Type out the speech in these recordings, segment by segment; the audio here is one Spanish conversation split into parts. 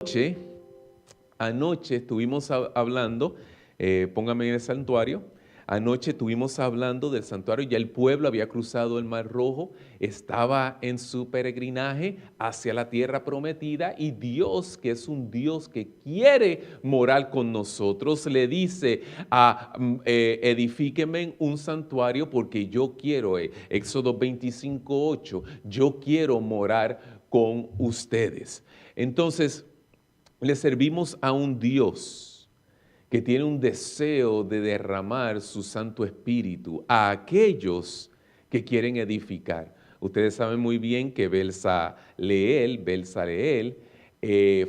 Anoche, anoche estuvimos hablando, póngame en el santuario, anoche estuvimos hablando del santuario, ya el pueblo había cruzado el Mar Rojo, estaba en su peregrinaje hacia la tierra prometida y Dios, que es un Dios que quiere morar con nosotros, le dice, edifíquenme un santuario porque yo quiero, Éxodo 25:8, yo quiero morar con ustedes. Entonces, le servimos a un Dios que tiene un deseo de derramar su Santo Espíritu a aquellos que quieren edificar. Ustedes saben muy bien que Belzaleel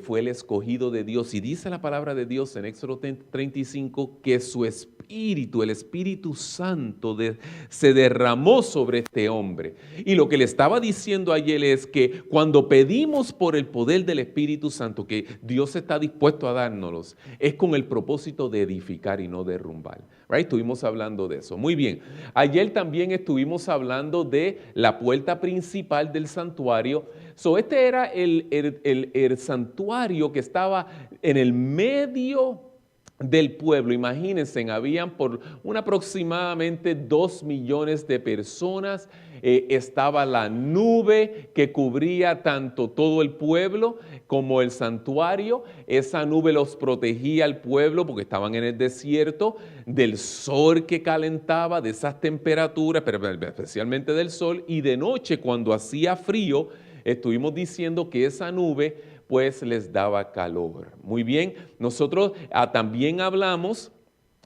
fue el escogido de Dios. Y dice la palabra de Dios en Éxodo 35 que su espíritu, el Espíritu Santo, se derramó sobre este hombre. Y lo que le estaba diciendo ayer es que cuando pedimos por el poder del Espíritu Santo, que Dios está dispuesto a dárnoslos, es con el propósito de edificar y no derrumbar. Right? Estuvimos hablando de eso. Muy bien. Ayer también estuvimos hablando de la puerta principal del santuario. Este era el santuario que estaba en el medio del pueblo. Imagínense, habían por aproximadamente 2 millones de personas. Estaba la nube que cubría tanto todo el pueblo como el santuario. Esa nube los protegía al pueblo porque estaban en el desierto, del sol que calentaba, de esas temperaturas, pero especialmente del sol. Y de noche, cuando hacía frío, estuvimos diciendo que esa nube pues les daba calor. Muy bien, nosotros también hablamos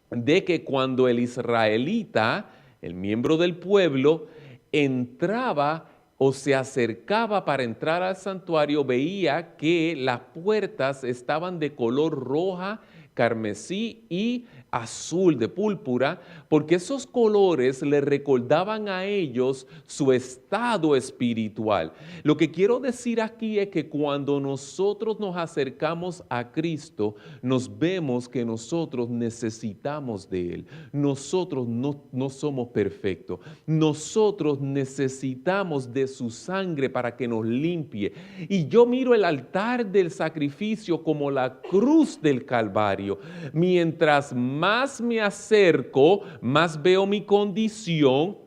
de que cuando el israelita, el miembro del pueblo, entraba o se acercaba para entrar al santuario, veía que las puertas estaban de color roja, carmesí y azul de púrpura, porque esos colores le recordaban a ellos su estado espiritual. Lo que quiero decir aquí es que cuando nosotros nos acercamos a Cristo, nos vemos que nosotros necesitamos de Él. Nosotros no somos perfectos. Nosotros necesitamos de su sangre para que nos limpie. Y yo miro el altar del sacrificio como la cruz del Calvario. Mientras más me acerco, más veo mi condición.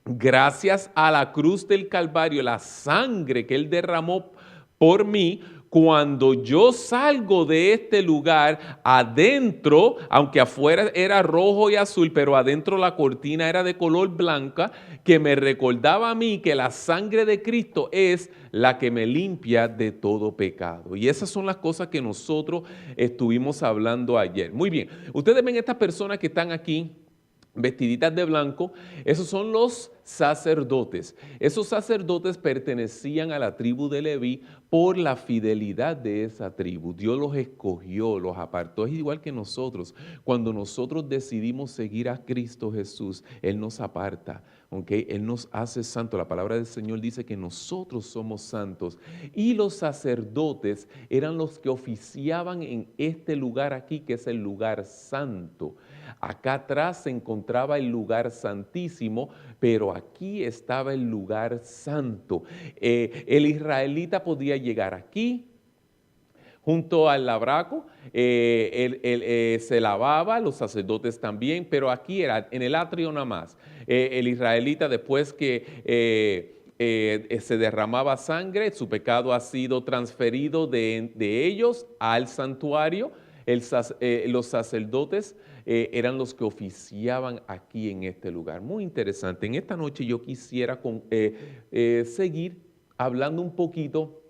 Gracias a la cruz del Calvario, la sangre que Él derramó por mí, cuando yo salgo de este lugar, adentro, aunque afuera era rojo y azul, pero adentro la cortina era de color blanca, que me recordaba a mí que la sangre de Cristo es la que me limpia de todo pecado. Y esas son las cosas que nosotros estuvimos hablando ayer. Muy bien, ustedes ven estas personas que están aquí vestiditas de blanco, esos son los sacerdotes. Esos sacerdotes pertenecían a la tribu de Leví por la fidelidad de esa tribu. Dios los escogió, los apartó. Es igual que nosotros. Cuando nosotros decidimos seguir a Cristo Jesús, Él nos aparta. ¿Okay? Él nos hace santos. La palabra del Señor dice que nosotros somos santos. Y los sacerdotes eran los que oficiaban en este lugar aquí, que es el lugar santo. Acá atrás se encontraba el lugar santísimo, pero aquí estaba el lugar santo. El israelita podía llegar aquí, junto al lavacro, se lavaba, los sacerdotes también, pero aquí era en el atrio nada más. El israelita, después que se derramaba sangre, su pecado ha sido transferido de ellos al santuario. Los sacerdotes eran los que oficiaban aquí en este lugar. Muy interesante. En esta noche yo quisiera seguir hablando un poquito,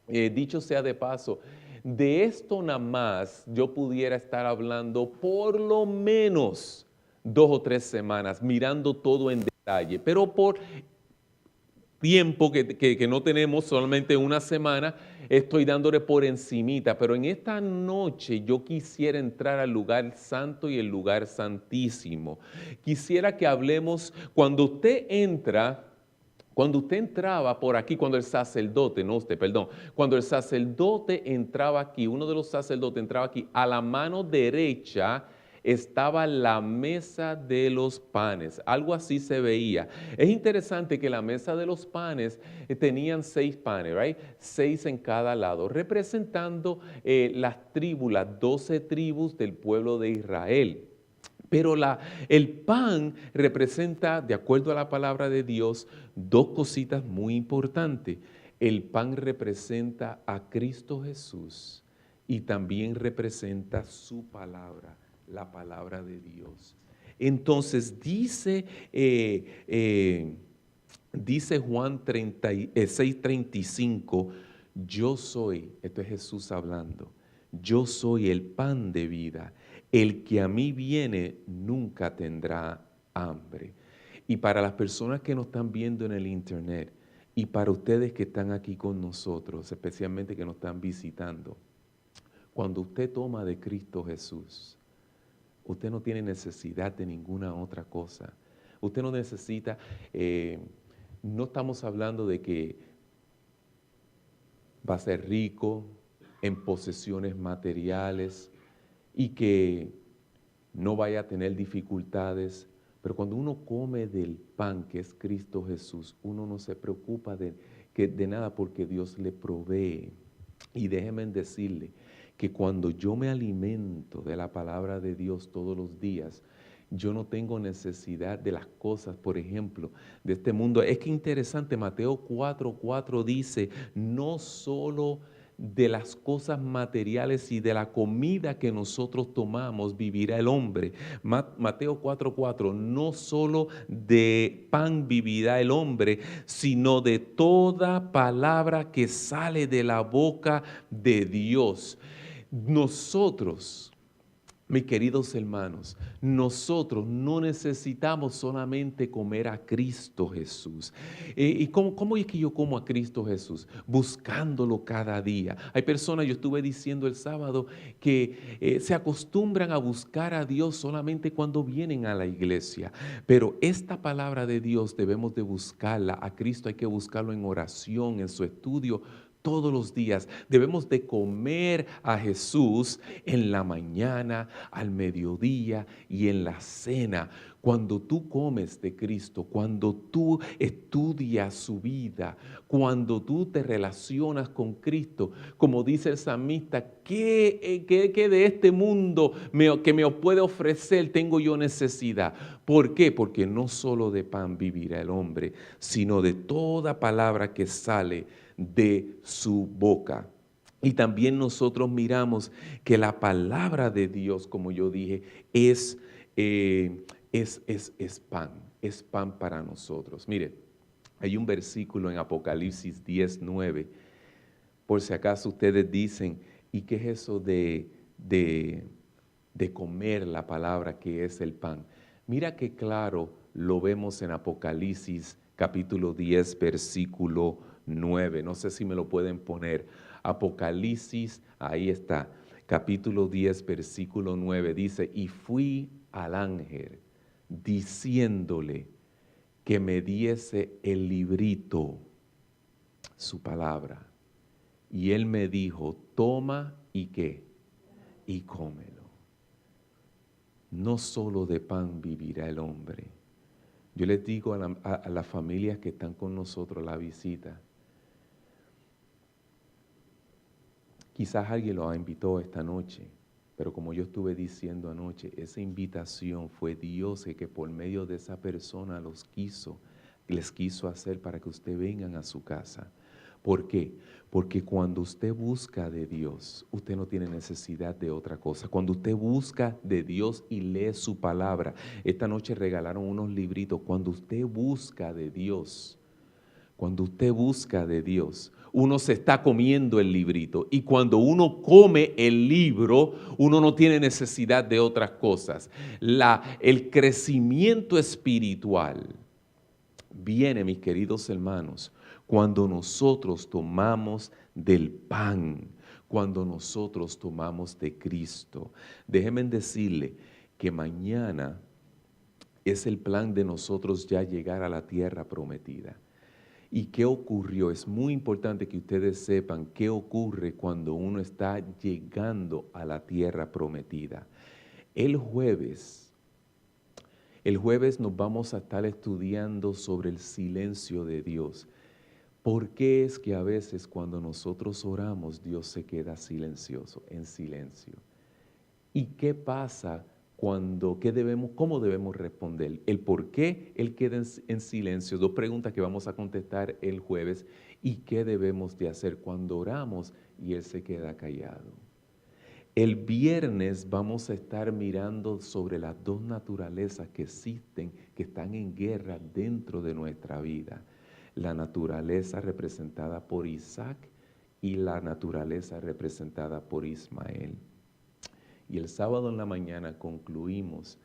dicho sea de paso, de esto nada más yo pudiera estar hablando por lo menos 2 o 3 semanas, mirando todo en detalle, pero por tiempo que no tenemos, solamente una semana, estoy dándole por encimita, pero en esta noche yo quisiera entrar al lugar santo y el lugar santísimo. Quisiera que hablemos, cuando usted entraba por aquí, cuando el sacerdote entraba aquí, uno de los sacerdotes entraba aquí, a la mano derecha estaba la mesa de los panes. Algo así se veía. Es interesante que la mesa de los panes tenían 6 panes, right? 6 en cada lado, representando las tribus, las 12 tribus del pueblo de Israel. Pero el pan representa, de acuerdo a la palabra de Dios, 2 cositas muy importantes. El pan representa a Cristo Jesús y también representa su palabra, la palabra de Dios. Entonces dice Juan 6:35, yo soy, esto es Jesús hablando, yo soy el pan de vida. El que a mí viene nunca tendrá hambre. Y para las personas que nos están viendo en el internet y para ustedes que están aquí con nosotros, especialmente que nos están visitando, cuando usted toma de Cristo Jesús, usted no tiene necesidad de ninguna otra cosa. Usted no necesita, no estamos hablando de que va a ser rico en posesiones materiales y que no vaya a tener dificultades, pero cuando uno come del pan que es Cristo Jesús, uno no se preocupa de nada porque Dios le provee. Y déjenme decirle que cuando yo me alimento de la palabra de Dios todos los días, yo no tengo necesidad de las cosas, por ejemplo, de este mundo. Es que interesante, Mateo 4:4 dice, no solo de las cosas materiales y de la comida que nosotros tomamos vivirá el hombre. Mateo 4:4, no solo de pan vivirá el hombre, sino de toda palabra que sale de la boca de Dios. Nosotros, mis queridos hermanos, nosotros no necesitamos solamente comer a Cristo Jesús. ¿Y cómo es que yo como a Cristo Jesús? Buscándolo cada día. Hay personas, yo estuve diciendo el sábado, que se acostumbran a buscar a Dios solamente cuando vienen a la iglesia. Pero esta palabra de Dios debemos de buscarla. A Cristo hay que buscarlo en oración, en su estudio, todos los días. Debemos de comer a Jesús en la mañana, al mediodía y en la cena. Cuando tú comes de Cristo, cuando tú estudias su vida, cuando tú te relacionas con Cristo, como dice el salmista, ¿qué de este mundo que me puede ofrecer tengo yo necesidad? ¿Por qué? Porque no solo de pan vivirá el hombre, sino de toda palabra que sale de su boca. Y también nosotros miramos que la palabra de Dios, como yo dije, es pan para nosotros. Mire, hay un versículo en Apocalipsis 10:9, por si acaso ustedes dicen, ¿y qué es eso de comer la palabra que es el pan? Mira qué claro lo vemos en Apocalipsis capítulo 10, versículo 9. No sé si me lo pueden poner. Apocalipsis, ahí está, capítulo 10, versículo 9. Dice, y fui al ángel diciéndole que me diese el librito, su palabra. Y él me dijo, toma y qué, y cómelo. No solo de pan vivirá el hombre. Yo les digo a las familias que están con nosotros la visita, quizás alguien los invitó esta noche, pero como yo estuve diciendo anoche, esa invitación fue Dios que por medio de esa persona les quiso hacer para que ustedes vengan a su casa. ¿Por qué? Porque cuando usted busca de Dios, usted no tiene necesidad de otra cosa. Cuando usted busca de Dios y lee su palabra, esta noche regalaron unos libritos. Cuando usted busca de Dios, uno se está comiendo el librito. Y cuando uno come el libro, uno no tiene necesidad de otras cosas. El crecimiento espiritual viene, mis queridos hermanos, cuando nosotros tomamos del pan, cuando nosotros tomamos de Cristo. Déjenme decirle que mañana es el plan de nosotros ya llegar a la tierra prometida. ¿Y qué ocurrió? Es muy importante que ustedes sepan qué ocurre cuando uno está llegando a la tierra prometida. El jueves nos vamos a estar estudiando sobre el silencio de Dios. ¿Por qué es que a veces cuando nosotros oramos Dios se queda silencioso, en silencio? ¿Y qué pasa cómo debemos responder? El por qué Él queda en silencio, 2 preguntas que vamos a contestar el jueves, y qué debemos de hacer cuando oramos y Él se queda callado. El viernes vamos a estar mirando sobre las 2 naturalezas que existen, que están en guerra dentro de nuestra vida. La naturaleza representada por Isaac y la naturaleza representada por Ismael. Y el sábado en la mañana concluimos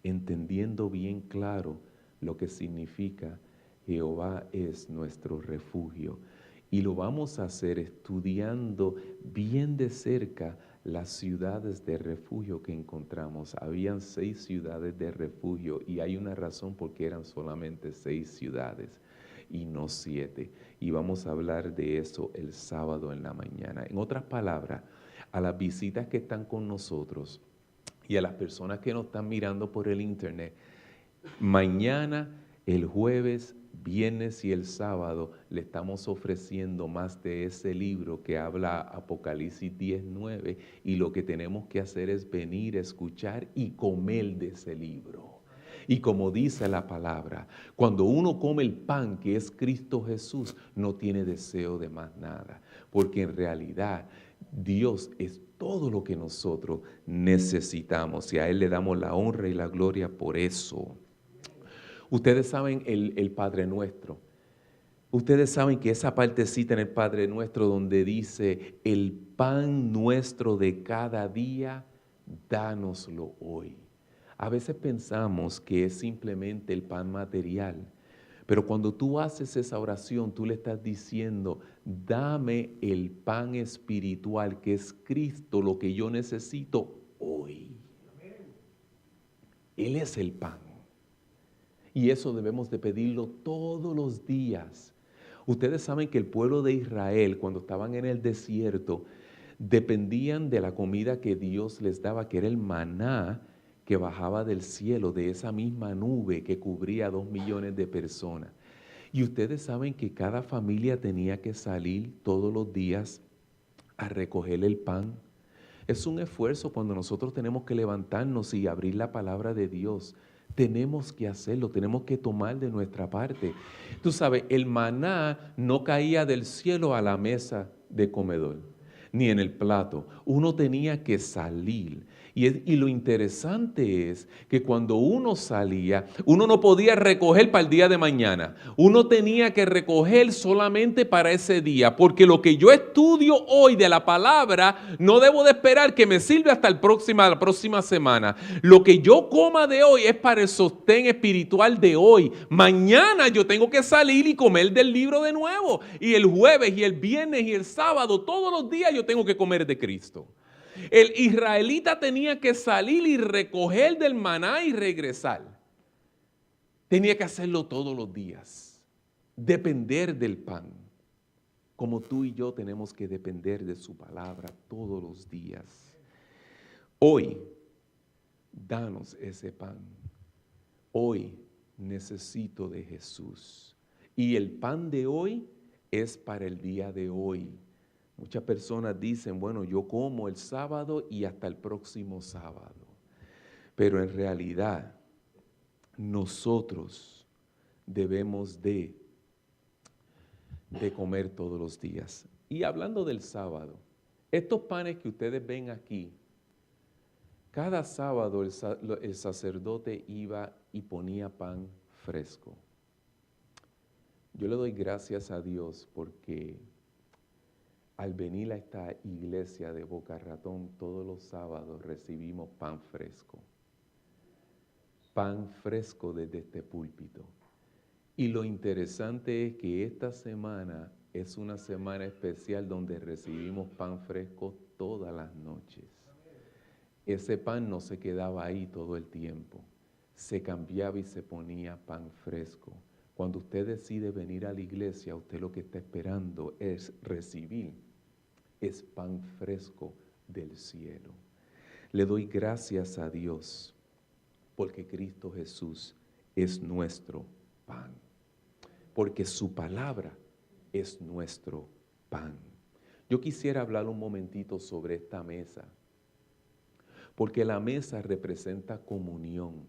entendiendo bien claro lo que significa Jehová es nuestro refugio. Y lo vamos a hacer estudiando bien de cerca las ciudades de refugio que encontramos. Habían 6 ciudades de refugio y hay una razón por qué eran solamente 6 ciudades y no 7. Y vamos a hablar de eso el sábado en la mañana. En otras palabras, a las visitas que están con nosotros y a las personas que nos están mirando por el internet, mañana, el jueves, viernes y el sábado le estamos ofreciendo más de ese libro que habla Apocalipsis 10:9, y lo que tenemos que hacer es venir, escuchar y comer de ese libro. Y como dice la palabra, cuando uno come el pan que es Cristo Jesús, no tiene deseo de más nada, porque en realidad Dios es todo lo que nosotros necesitamos y a Él le damos la honra y la gloria por eso. Ustedes saben el Padre Nuestro. Ustedes saben que esa partecita en el Padre Nuestro donde dice, el pan nuestro de cada día, dánoslo hoy. A veces pensamos que es simplemente el pan material, pero cuando tú haces esa oración, tú le estás diciendo, dame el pan espiritual que es Cristo, lo que yo necesito hoy. Él es el pan. Y eso debemos de pedirlo todos los días. Ustedes saben que el pueblo de Israel, cuando estaban en el desierto, dependían de la comida que Dios les daba, que era el maná que bajaba del cielo, de esa misma nube que cubría a 2 millones de personas. Y ustedes saben que cada familia tenía que salir todos los días a recoger el pan. Es un esfuerzo cuando nosotros tenemos que levantarnos y abrir la palabra de Dios. Tenemos que hacerlo, tenemos que tomar de nuestra parte. Tú sabes, el maná no caía del cielo a la mesa de comedor, ni en el plato. Uno tenía que salir. Y lo interesante es que cuando uno salía, uno no podía recoger para el día de mañana. Uno tenía que recoger solamente para ese día, porque lo que yo estudio hoy de la palabra, no debo de esperar que me sirva hasta la próxima semana. Lo que yo coma de hoy es para el sostén espiritual de hoy. Mañana yo tengo que salir y comer del libro de nuevo. Y el jueves y el viernes y el sábado, todos los días yo tengo que comer de Cristo. El israelita tenía que salir y recoger del maná y regresar. Tenía que hacerlo todos los días. Depender del pan. Como tú y yo tenemos que depender de su palabra todos los días. Hoy, danos ese pan. Hoy necesito de Jesús. Y el pan de hoy es para el día de hoy. Muchas personas dicen, bueno, yo como el sábado y hasta el próximo sábado. Pero en realidad, nosotros debemos de comer todos los días. Y hablando del sábado, estos panes que ustedes ven aquí, cada sábado el sacerdote iba y ponía pan fresco. Yo le doy gracias a Dios porque al venir a esta iglesia de Boca Ratón todos los sábados recibimos pan fresco. Pan fresco desde este púlpito. Y lo interesante es que esta semana es una semana especial donde recibimos pan fresco todas las noches. Ese pan no se quedaba ahí todo el tiempo. Se cambiaba y se ponía pan fresco. Cuando usted decide venir a la iglesia, usted lo que está esperando es recibir es pan fresco del cielo. Le doy gracias a Dios porque Cristo Jesús es nuestro pan, porque su palabra es nuestro pan. Yo quisiera hablar un momentito sobre esta mesa, porque la mesa representa comunión.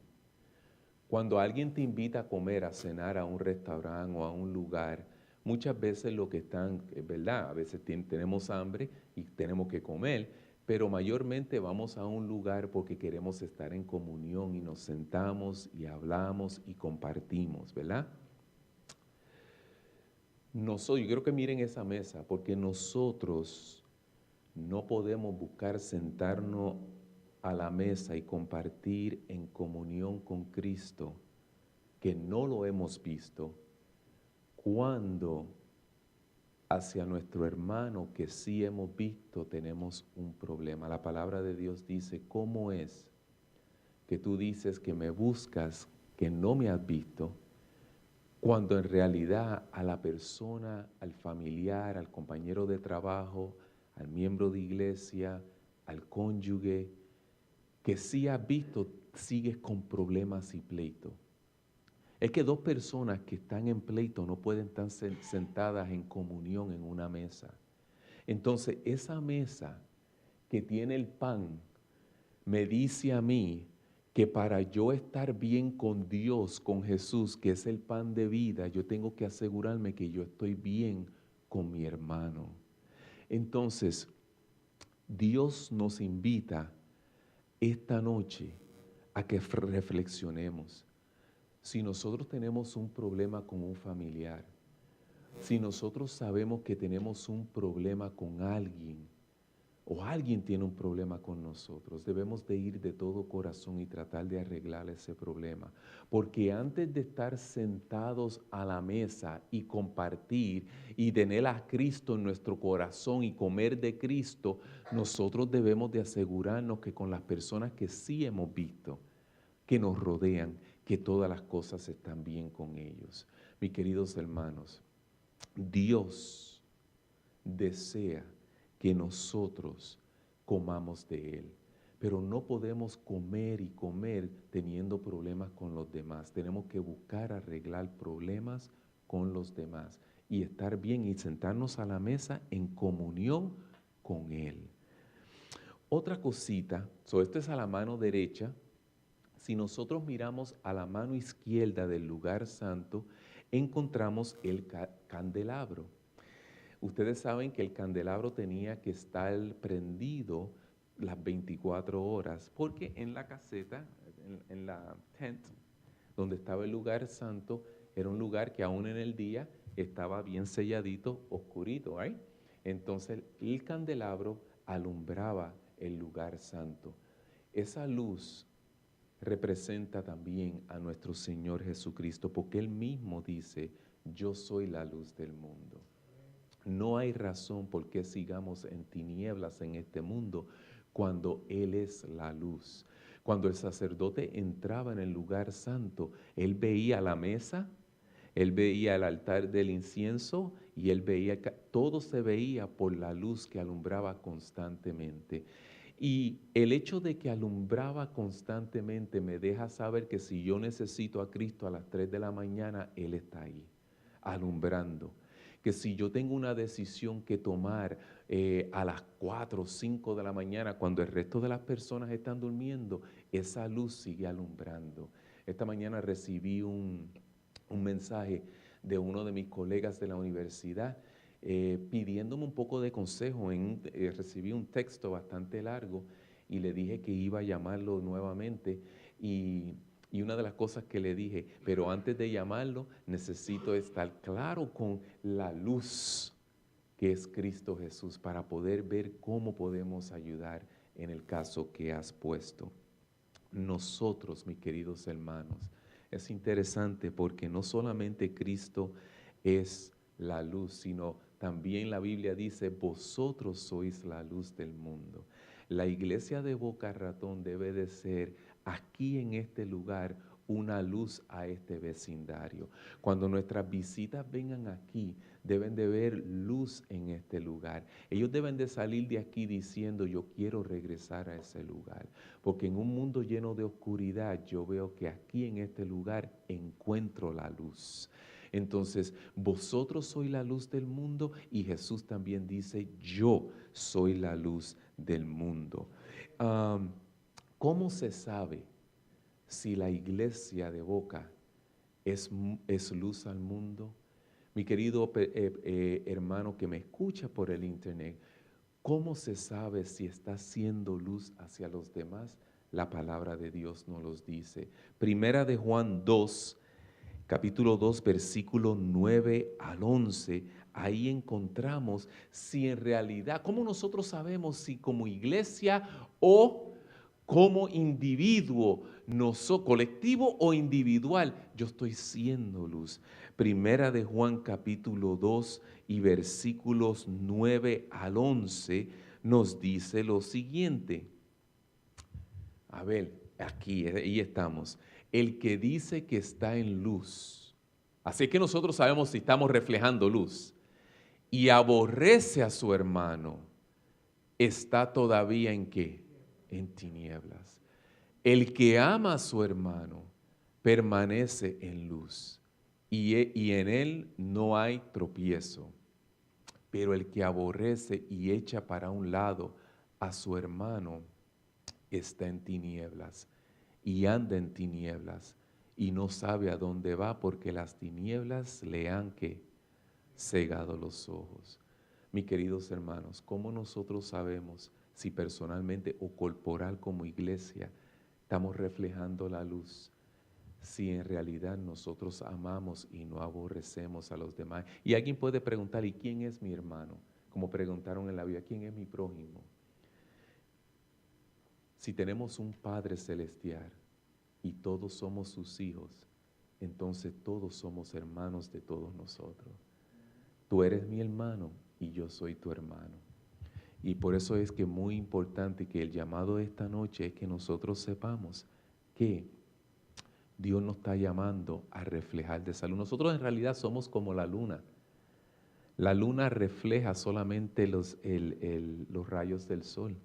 Cuando alguien te invita a comer, a cenar a un restaurante o a un lugar, muchas veces lo que están, es verdad, a veces tenemos hambre y tenemos que comer, pero mayormente vamos a un lugar porque queremos estar en comunión y nos sentamos y hablamos y compartimos, ¿verdad? Yo quiero que miren esa mesa, porque nosotros no podemos buscar sentarnos a la mesa y compartir en comunión con Cristo, que no lo hemos visto, cuando hacia nuestro hermano que sí hemos visto tenemos un problema. La palabra de Dios dice, ¿cómo es que tú dices que me buscas, que no me has visto, cuando en realidad a la persona, al familiar, al compañero de trabajo, al miembro de iglesia, al cónyuge, que sí has visto, sigues con problemas y pleito? Es que dos personas que están en pleito no pueden estar sentadas en comunión en una mesa. Entonces, esa mesa que tiene el pan me dice a mí que para yo estar bien con Dios, con Jesús, que es el pan de vida, yo tengo que asegurarme que yo estoy bien con mi hermano. Entonces, Dios nos invita esta noche a que reflexionemos. Si nosotros tenemos un problema con un familiar, si nosotros sabemos que tenemos un problema con alguien, o alguien tiene un problema con nosotros, debemos de ir de todo corazón y tratar de arreglar ese problema. Porque antes de estar sentados a la mesa y compartir y tener a Cristo en nuestro corazón y comer de Cristo, nosotros debemos de asegurarnos que con las personas que sí hemos visto, que nos rodean, que todas las cosas están bien con ellos. Mis queridos hermanos, Dios desea que nosotros comamos de Él, pero no podemos comer y comer teniendo problemas con los demás. Tenemos que buscar arreglar problemas con los demás y estar bien y sentarnos a la mesa en comunión con Él. Otra cosita, esto es a la mano derecha. Si nosotros miramos a la mano izquierda del lugar santo, encontramos el candelabro. Ustedes saben que el candelabro tenía que estar prendido las 24 horas, porque en la caseta, en la tent, donde estaba el lugar santo, era un lugar que aún en el día estaba bien selladito, oscurito, ¿right? Entonces el candelabro alumbraba el lugar santo. Esa luz representa también a nuestro Señor Jesucristo, porque Él mismo dice, yo soy la luz del mundo. No hay razón por qué sigamos en tinieblas en este mundo cuando Él es la luz. Cuando el sacerdote entraba en el lugar santo, Él veía la mesa, Él veía el altar del incienso y Él veía, todo se veía por la luz que alumbraba constantemente. Y el hecho de que alumbraba constantemente me deja saber que si yo necesito a Cristo a las 3 de la mañana, Él está ahí, alumbrando. Que si yo tengo una decisión que tomar a las 4 o 5 de la mañana, cuando el resto de las personas están durmiendo, esa luz sigue alumbrando. Esta mañana recibí un mensaje de uno de mis colegas de la universidad pidiéndome un poco de consejo. Recibí un texto bastante largo y le dije que iba a llamarlo nuevamente y una de las cosas que le dije, pero antes de llamarlo necesito estar claro con la luz que es Cristo Jesús para poder ver cómo podemos ayudar en el caso que has puesto. Nosotros, mis queridos hermanos, es interesante porque no solamente Cristo es la luz, sino también la Biblia dice, vosotros sois la luz del mundo. La iglesia de Boca Ratón debe de ser aquí en este lugar una luz a este vecindario. Cuando nuestras visitas vengan aquí, deben de ver luz en este lugar. Ellos deben de salir de aquí diciendo, yo quiero regresar a ese lugar. Porque en un mundo lleno de oscuridad, yo veo que aquí en este lugar encuentro la luz. Entonces, vosotros sois la luz del mundo y Jesús también dice, yo soy la luz del mundo. ¿Cómo se sabe si la iglesia de Boca es luz al mundo? Mi querido hermano que me escucha por el internet, ¿cómo se sabe si está siendo luz hacia los demás? La palabra de Dios nos los dice. Primera de Juan 2, capítulo 2, versículo 9 al 11, ahí encontramos si en realidad, ¿cómo nosotros sabemos si como iglesia o como individuo, colectivo o individual, yo estoy siendo luz? Primera de Juan capítulo 2 y versículos 9 al 11 nos dice lo siguiente. A ver, ahí estamos. El que dice que está en luz. Así que nosotros sabemos si estamos reflejando luz. Y aborrece a su hermano, está todavía ¿en qué? En tinieblas. El que ama a su hermano permanece en luz y en él no hay tropiezo. Pero el que aborrece y echa para un lado a su hermano está en tinieblas y anda en tinieblas y no sabe a dónde va porque las tinieblas le han ¿qué? Cegado los ojos. Mis queridos hermanos, ¿cómo nosotros sabemos si personalmente o corporal como iglesia estamos reflejando la luz? Si en realidad nosotros amamos y no aborrecemos a los demás. Y alguien puede preguntar, ¿y quién es mi hermano? Como preguntaron en la Biblia, ¿quién es mi prójimo? Si tenemos un Padre celestial y todos somos sus hijos, entonces todos somos hermanos de todos nosotros. Tú eres mi hermano y yo soy tu hermano. Y por eso es que es muy importante que el llamado de esta noche es que nosotros sepamos que Dios nos está llamando a reflejar de esa luz. Nosotros en realidad somos como la luna. La luna refleja solamente los rayos del sol.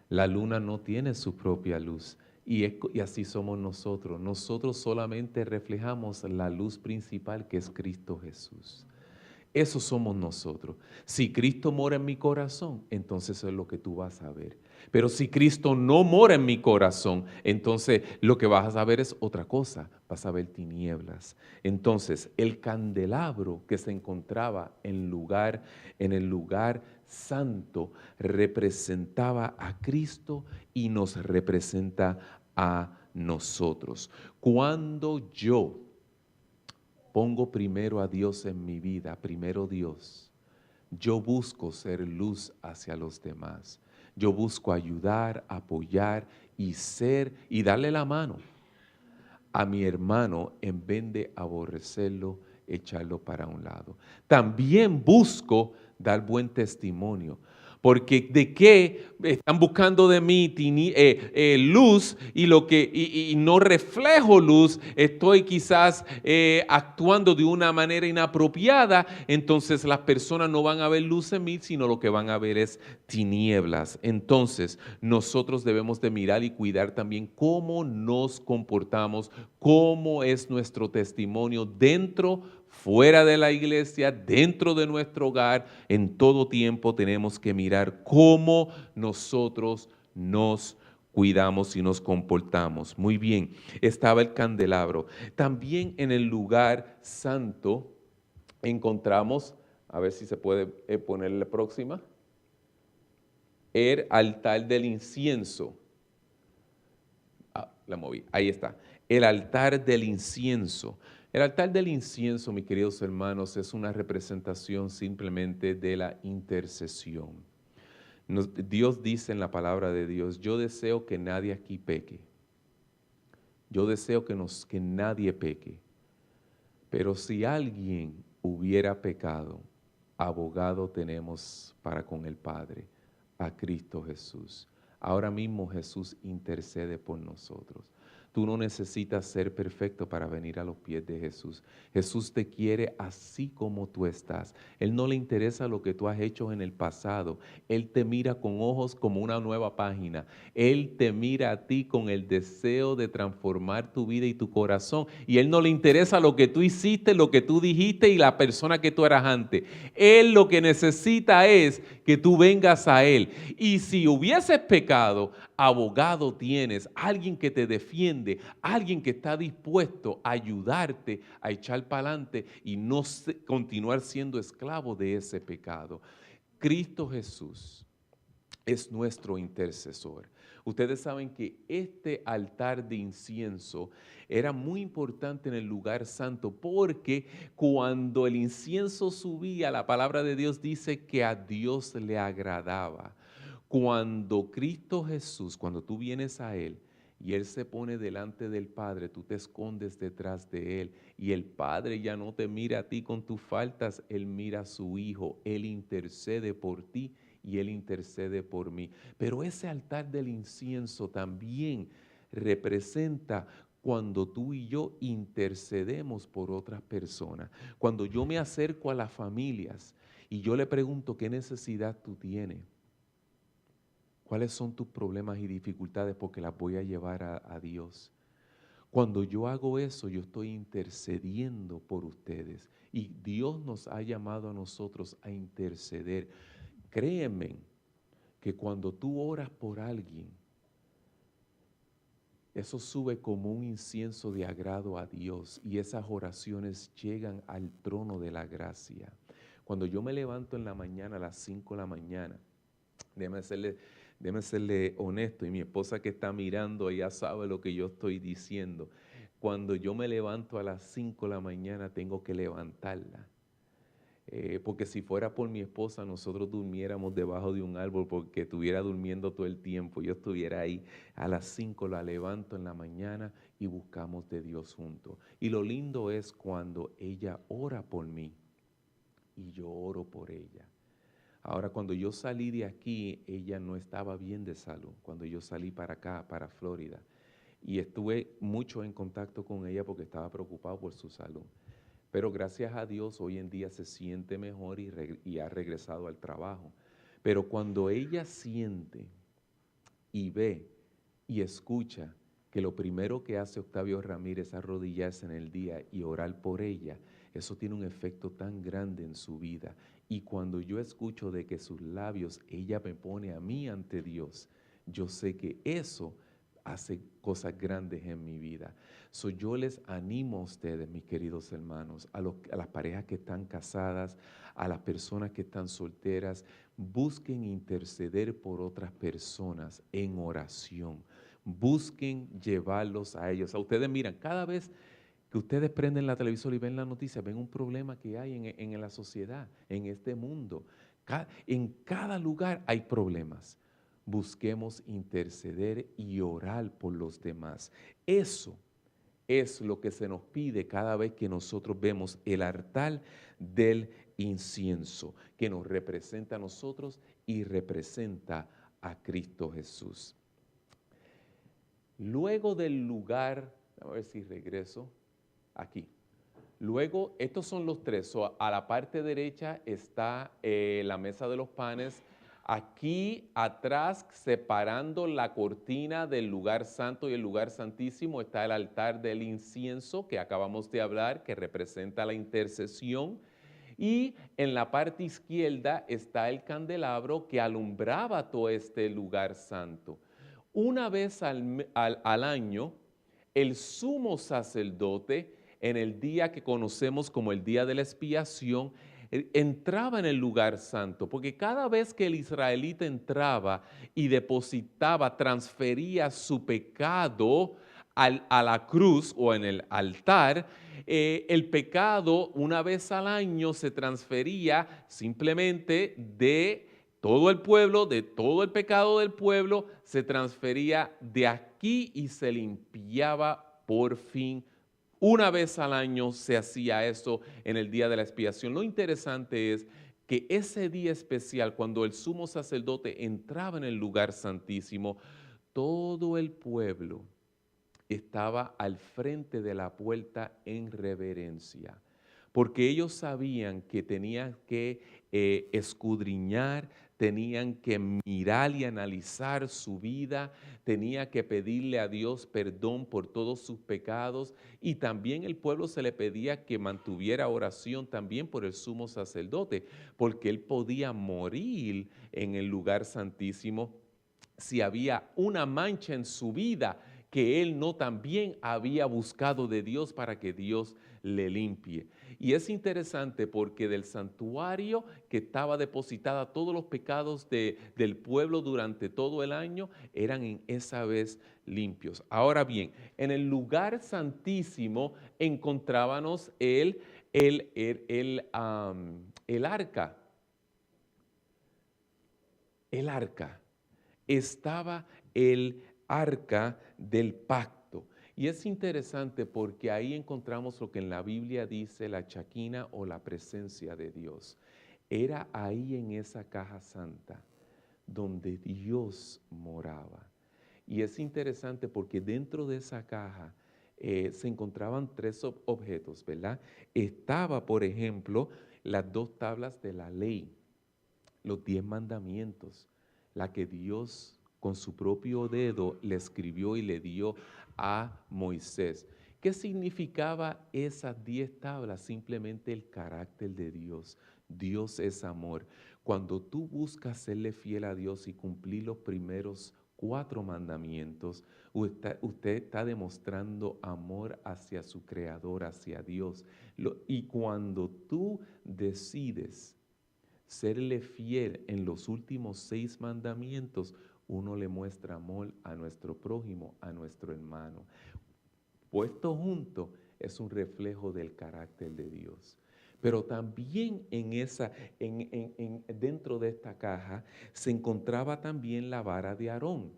La luna no tiene su propia luz y así somos nosotros. Nosotros solamente reflejamos la luz principal que es Cristo Jesús. Eso somos nosotros. Si Cristo mora en mi corazón, entonces eso es lo que tú vas a ver. Pero si Cristo no mora en mi corazón, entonces lo que vas a ver es otra cosa. Vas a ver tinieblas. Entonces, el candelabro que se encontraba en el lugar santo representaba a Cristo y nos representa a nosotros. Cuando yo pongo primero a Dios en mi vida, primero Dios, yo busco ser luz hacia los demás. Yo busco ayudar, apoyar y darle la mano a mi hermano en vez de aborrecerlo, echarlo para un lado. También busco dar buen testimonio. Porque de qué están buscando de mí luz y no reflejo luz, estoy quizás actuando de una manera inapropiada, entonces las personas no van a ver luz en mí, sino lo que van a ver es tinieblas. Entonces nosotros debemos de mirar y cuidar también cómo nos comportamos, cómo es nuestro testimonio dentro, fuera de la iglesia, dentro de nuestro hogar. En todo tiempo tenemos que mirar cómo nosotros nos cuidamos y nos comportamos. Muy bien, estaba el candelabro. También en el lugar santo encontramos, a ver si se puede poner la próxima, el altar del incienso. La moví, ahí está. El altar del incienso. El altar del incienso, mis queridos hermanos, es una representación simplemente de la intercesión. Dios dice en la palabra de Dios, yo deseo que nadie aquí peque. Yo deseo que nadie peque. Pero si alguien hubiera pecado, abogado tenemos para con el Padre, a Cristo Jesús. Ahora mismo Jesús intercede por nosotros. Tú no necesitas ser perfecto para venir a los pies de Jesús. Jesús te quiere así como tú estás. Él no le interesa lo que tú has hecho en el pasado. Él te mira con ojos como una nueva página. Él te mira a ti con el deseo de transformar tu vida y tu corazón. Y Él no le interesa lo que tú hiciste, lo que tú dijiste y la persona que tú eras antes. Él lo que necesita es que tú vengas a Él. Y si hubieses pecado, abogado tienes, alguien que te defiende, alguien que está dispuesto a ayudarte a echar para adelante y no continuar siendo esclavo de ese pecado. Cristo Jesús es nuestro intercesor. Ustedes saben que este altar de incienso era muy importante en el lugar santo porque cuando el incienso subía, la palabra de Dios dice que a Dios le agradaba. Cuando Cristo Jesús, cuando tú vienes a Él y Él se pone delante del Padre, tú te escondes detrás de Él y el Padre ya no te mira a ti con tus faltas, Él mira a su Hijo, Él intercede por ti y Él intercede por mí. Pero ese altar del incienso también representa cuando tú y yo intercedemos por otras personas. Cuando yo me acerco a las familias y yo le pregunto qué necesidad tú tienes. ¿Cuáles son tus problemas y dificultades? Porque las voy a llevar a Dios. Cuando yo hago eso, yo estoy intercediendo por ustedes. Y Dios nos ha llamado a nosotros a interceder. Créeme que cuando tú oras por alguien, eso sube como un incienso de agrado a Dios y esas oraciones llegan al trono de la gracia. Cuando yo me levanto en la mañana a las 5 de la mañana, déjeme serle honesto, y mi esposa que está mirando, ella sabe lo que yo estoy diciendo. Cuando yo me levanto a las 5 de la mañana, tengo que levantarla. Porque si fuera por mi esposa, nosotros durmiéramos debajo de un árbol porque estuviera durmiendo todo el tiempo. Yo estuviera ahí a las 5, la levanto en la mañana y buscamos de Dios juntos. Y lo lindo es cuando ella ora por mí y yo oro por ella. Ahora, cuando yo salí de aquí, ella no estaba bien de salud, cuando yo salí para acá, para Florida. Y estuve mucho en contacto con ella porque estaba preocupado por su salud. Pero gracias a Dios, hoy en día se siente mejor y ha regresado al trabajo. Pero cuando ella siente y ve y escucha que lo primero que hace Octavio Ramírez es arrodillarse en el día y orar por ella, eso tiene un efecto tan grande en su vida. Y cuando yo escucho de que sus labios, ella me pone a mí ante Dios, yo sé que eso hace cosas grandes en mi vida. Yo les animo a ustedes, mis queridos hermanos, a las parejas que están casadas, a las personas que están solteras, busquen interceder por otras personas en oración. Busquen llevarlos a ellos. A ustedes miran, cada vez que ustedes prenden la televisor y ven la noticia, ven un problema que hay en la sociedad, en este mundo. En cada lugar hay problemas. Busquemos interceder y orar por los demás. Eso es lo que se nos pide cada vez que nosotros vemos el altar del incienso, que nos representa a nosotros y representa a Cristo Jesús. Luego del lugar, a ver si regreso, aquí. Luego, estos son los tres. A la parte derecha está la mesa de los panes. Aquí atrás, separando la cortina del lugar santo y el lugar santísimo, está el altar del incienso que acabamos de hablar, que representa la intercesión. Y en la parte izquierda está el candelabro que alumbraba todo este lugar santo. Una vez al año, el sumo sacerdote, en el día que conocemos como el día de la expiación, entraba en el lugar santo, porque cada vez que el israelita entraba y depositaba, transfería su pecado a la cruz o en el altar, el pecado una vez al año se transfería simplemente de todo el pueblo, de todo el pecado del pueblo, se transfería de aquí y se limpiaba por fin. Una vez al año se hacía eso en el día de la expiación. Lo interesante es que ese día especial, cuando el sumo sacerdote entraba en el lugar santísimo, todo el pueblo estaba al frente de la puerta en reverencia, porque ellos sabían que tenían que escudriñar, tenían que mirar y analizar su vida, tenía que pedirle a Dios perdón por todos sus pecados, y también el pueblo se le pedía que mantuviera oración también por el sumo sacerdote, porque él podía morir en el lugar santísimo si había una mancha en su vida que él no también había buscado de Dios para que Dios le limpie. Y es interesante porque del santuario que estaba depositada todos los pecados del pueblo durante todo el año eran en esa vez limpios. Ahora bien, en el lugar santísimo encontrábamos el arca. El arca. Estaba el arca del pacto. Y es interesante porque ahí encontramos lo que en la Biblia dice la Shekinah o la presencia de Dios. Era ahí en esa caja santa donde Dios moraba. Y es interesante porque dentro de esa caja se encontraban tres objetos, ¿verdad? Estaba, por ejemplo, las 2 tablas de la ley, los 10 mandamientos, la que Dios con su propio dedo le escribió y le dio a Moisés. ¿Qué significaba esas 10 tablas? Simplemente el carácter de Dios. Dios es amor. Cuando tú buscas serle fiel a Dios y cumplir los primeros 4 mandamientos, usted está demostrando amor hacia su Creador, hacia Dios. Y cuando tú decides serle fiel en los últimos 6 mandamientos, uno le muestra amor a nuestro prójimo, a nuestro hermano. Puesto junto es un reflejo del carácter de Dios. Pero también dentro de esta caja se encontraba también la vara de Aarón,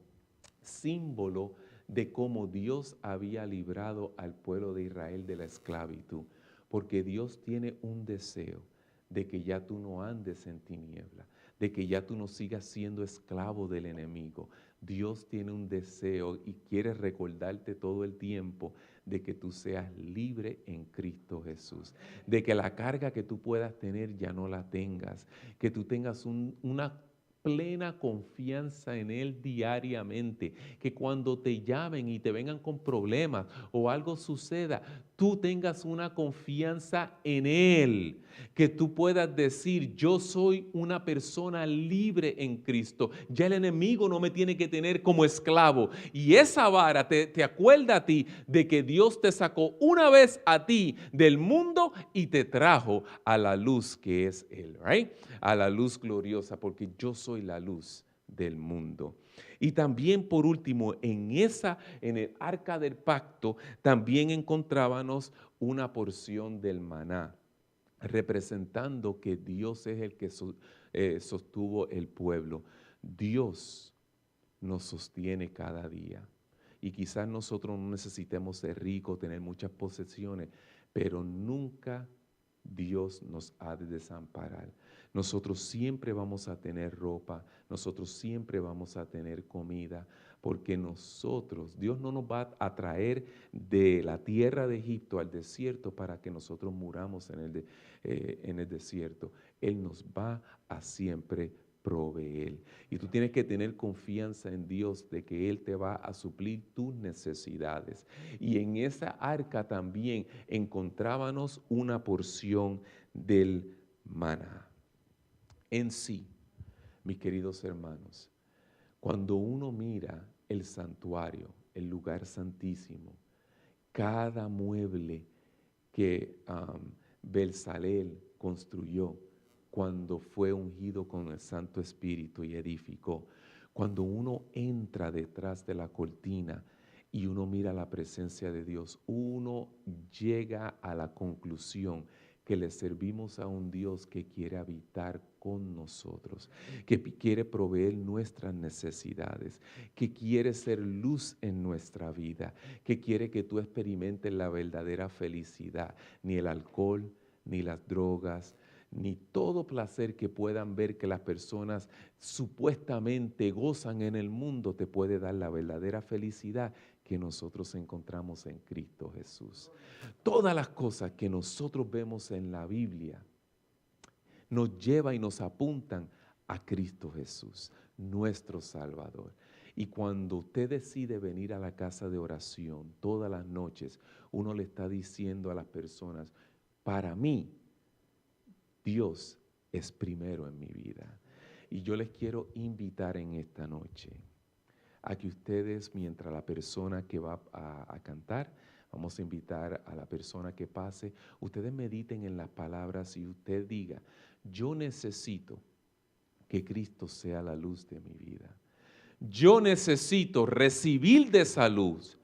símbolo de cómo Dios había librado al pueblo de Israel de la esclavitud. Porque Dios tiene un deseo de que ya tú no andes en tiniebla, de que ya tú no sigas siendo esclavo del enemigo. Dios tiene un deseo y quiere recordarte todo el tiempo de que tú seas libre en Cristo Jesús, de que la carga que tú puedas tener ya no la tengas, que tú tengas una plena confianza en Él diariamente, que cuando te llamen y te vengan con problemas o algo suceda, tú tengas una confianza en Él, que tú puedas decir, yo soy una persona libre en Cristo, ya el enemigo no me tiene que tener como esclavo, y esa vara te acuerda a ti de que Dios te sacó una vez a ti del mundo y te trajo a la luz que es Él, right? A la luz gloriosa, porque yo soy la luz del mundo. Y también por último, en el arca del pacto, también encontrábamos una porción del maná, representando que Dios es el que sostuvo el pueblo. Dios nos sostiene cada día. Y quizás nosotros no necesitemos ser ricos, tener muchas posesiones, pero nunca Dios nos ha de desamparar. Nosotros siempre vamos a tener ropa, nosotros siempre vamos a tener comida, porque Dios no nos va a traer de la tierra de Egipto al desierto para que nosotros muramos en el desierto. Él nos va a siempre proveer. Y tú tienes que tener confianza en Dios de que Él te va a suplir tus necesidades. Y en esa arca también encontrábamos una porción del maná. En sí, mis queridos hermanos, cuando uno mira el santuario, el lugar santísimo, cada mueble que Bezalel construyó cuando fue ungido con el Santo Espíritu y edificó, cuando uno entra detrás de la cortina y uno mira la presencia de Dios, uno llega a la conclusión que le servimos a un Dios que quiere habitar con nosotros, que quiere proveer nuestras necesidades, que quiere ser luz en nuestra vida, que quiere que tú experimentes la verdadera felicidad, ni el alcohol, ni las drogas, ni todo placer que puedan ver que las personas supuestamente gozan en el mundo te puede dar la verdadera felicidad que nosotros encontramos en Cristo Jesús. Todas las cosas que nosotros vemos en la Biblia nos llevan y nos apuntan a Cristo Jesús, nuestro Salvador. Y cuando usted decide venir a la casa de oración todas las noches, uno le está diciendo a las personas, para mí, Dios es primero en mi vida. Y yo les quiero invitar en esta noche a que ustedes, mientras la persona que va a cantar, vamos a invitar a la persona que pase, ustedes mediten en las palabras y usted diga, yo necesito que Cristo sea la luz de mi vida. Yo necesito recibir de esa luz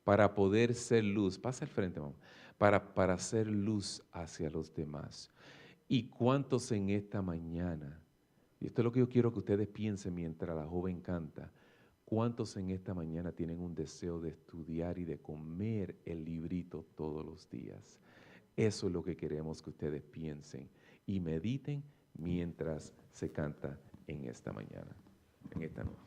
para poder ser luz. Pasa al frente, mamá. Para hacer luz hacia los demás. ¿Y cuántos en esta mañana, y esto es lo que yo quiero que ustedes piensen mientras la joven canta, cuántos en esta mañana tienen un deseo de estudiar y de comer el librito todos los días? Eso es lo que queremos que ustedes piensen y mediten mientras se canta en esta mañana, en esta noche.